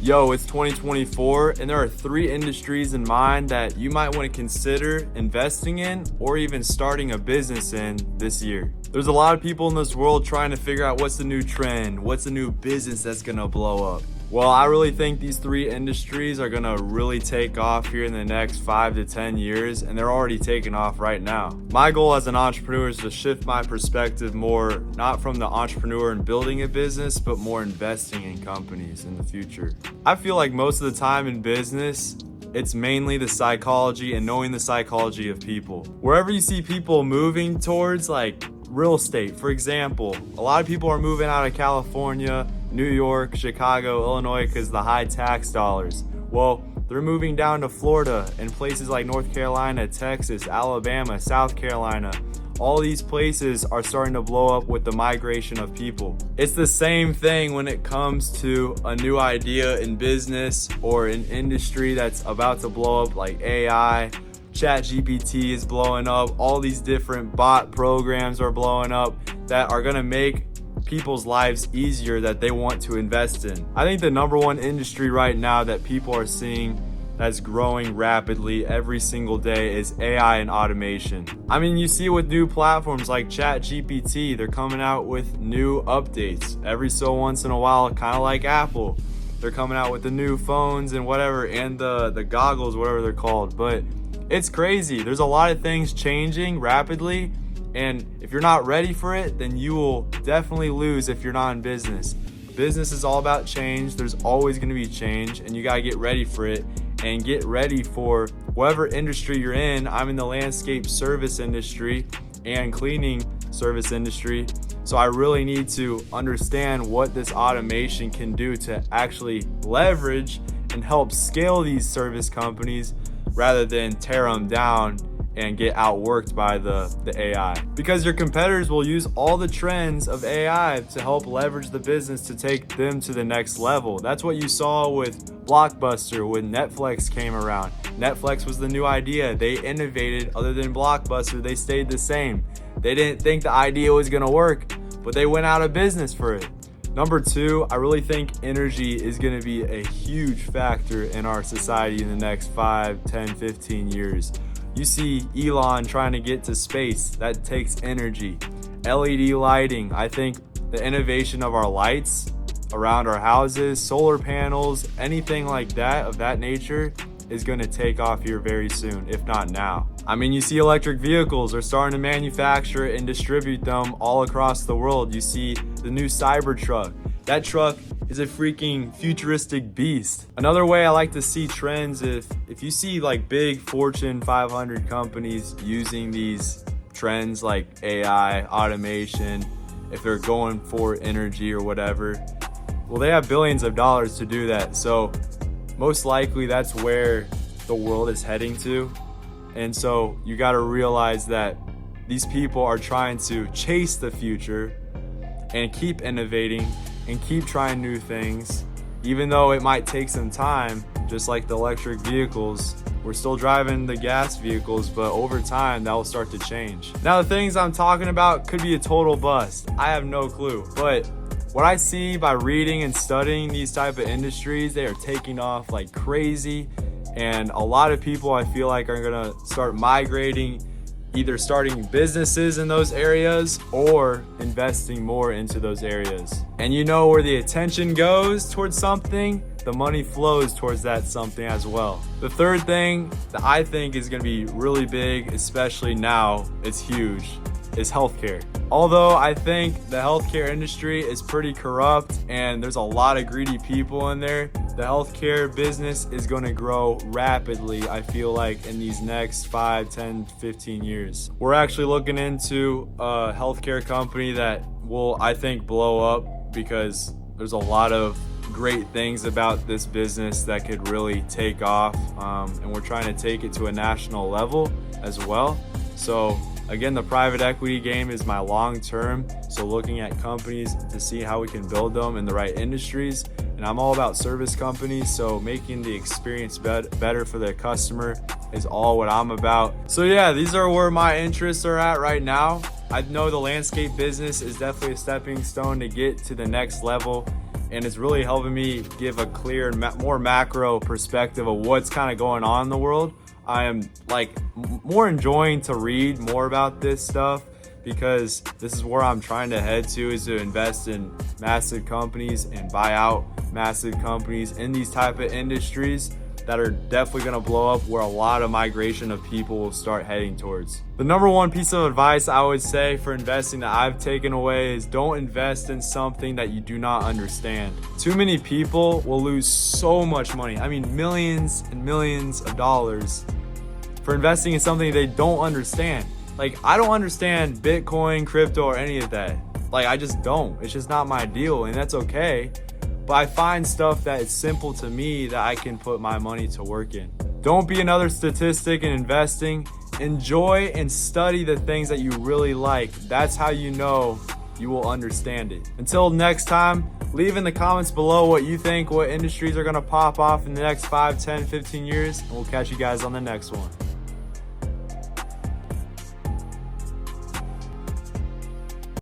Yo, it's 2024 and there are 3 industries in mind that you might want to consider investing in or even starting a business in this year. There's a lot of people in this world trying to figure out what's the new trend, what's the new business that's gonna blow up. Well, I really think these 3 industries are gonna really take off here in the next 5 to 10 years, and they're already taking off right now. My goal as an entrepreneur is to shift my perspective more, not from the entrepreneur and building a business, but more investing in companies in the future. I feel like most of the time in business, it's mainly the psychology and knowing the psychology of people. Wherever you see people moving towards, like real estate, for example, a lot of people are moving out of California, New York, Chicago, Illinois because the high tax dollars. Well, they're moving down to Florida and places like North Carolina, Texas, Alabama, South Carolina. All these places are starting to blow up with the migration of people. It's the same thing when it comes to a new idea in business or an industry that's about to blow up, like AI. ChatGPT is blowing up. All these different bot programs are blowing up that are gonna make people's lives easier that they want to invest in. I think the number one industry right now that people are seeing that's growing rapidly every single day is AI and automation. I mean, you see it with new platforms like ChatGPT, they're coming out with new updates every so once in a while, kind of like Apple. They're coming out with the new phones and whatever, and the goggles, whatever they're called. But it's crazy. There's a lot of things changing rapidly, and if you're not ready for it, then you will definitely lose if you're not in business. Business is all about change. There's always going to be change, and you got to get ready for it and get ready for whatever industry you're in. I'm in the landscape service industry and cleaning service industry, so I really need to understand what this automation can do to actually leverage and help scale these service companies rather than tear them down and get outworked by the AI. Because your competitors will use all the trends of AI to help leverage the business to take them to the next level. That's what you saw with Blockbuster when Netflix came around. Netflix was the new idea. They innovated. Other than Blockbuster, they stayed the same. They didn't think the idea was gonna work, but they went out of business for it. Number 2, I really think energy is gonna be a huge factor in our society in the next 5, 10, 15 years. You see Elon trying to get to space. That takes energy. LED lighting. I think the innovation of our lights around our houses, solar panels, anything like that of that nature is going to take off here very soon, if not now. I mean, you see electric vehicles are starting to manufacture and distribute them all across the world. You see the new Cybertruck. That truck is a freaking futuristic beast. Another way I like to see trends, if you see like big Fortune 500 companies using these trends like AI, automation, if they're going for energy or whatever, well, they have billions of dollars to do that. So most likely that's where the world is heading to. And so you got to realize that these people are trying to chase the future and keep innovating and keep trying new things, even though it might take some time. Just like the electric vehicles, we're still driving the gas vehicles, but over time that will start to change. Now, the things I'm talking about could be a total bust. I have no clue, but what I see by reading and studying these type of industries, they are taking off like crazy, and a lot of people I feel like are gonna start migrating, either starting businesses in those areas or investing more into those areas. And you know, where the attention goes towards something, the money flows towards that something as well. The third thing that I think is gonna be really big, especially now, it's huge, is healthcare. Although I think the healthcare industry is pretty corrupt and there's a lot of greedy people in there, the healthcare business is going to grow rapidly, I feel like, in these next 5, 10, 15 years. We're actually looking into a healthcare company that will, I think, blow up because there's a lot of great things about this business that could really take off, and we're trying to take it to a national level as well. So again, the private equity game is my long term, so looking at companies to see how we can build them in the right industries. And I'm all about service companies, so making the experience better for the customer is all what I'm about. So yeah, these are where my interests are at right now. I know the landscape business is definitely a stepping stone to get to the next level, and it's really helping me give a clear and more macro perspective of what's kind of going on in the world. I am like more enjoying to read more about this stuff, because this is where I'm trying to head to, is to invest in massive companies and buy out massive companies in these type of industries that are definitely gonna blow up, where a lot of migration of people will start heading towards. The number one piece of advice I would say for investing that I've taken away is don't invest in something that you do not understand. Too many people will lose so much money, I mean millions and millions of dollars, for investing in something they don't understand. Like, I don't understand Bitcoin, crypto, or any of that. Like, I just don't. It's just not my deal, and that's okay. But I find stuff that is simple to me that I can put my money to work in. Don't be another statistic in investing. Enjoy and study the things that you really like. That's how you know you will understand it. Until next time, leave in the comments below what you think, what industries are gonna pop off in the next 5, 10, 15 years, and we'll catch you guys on the next one.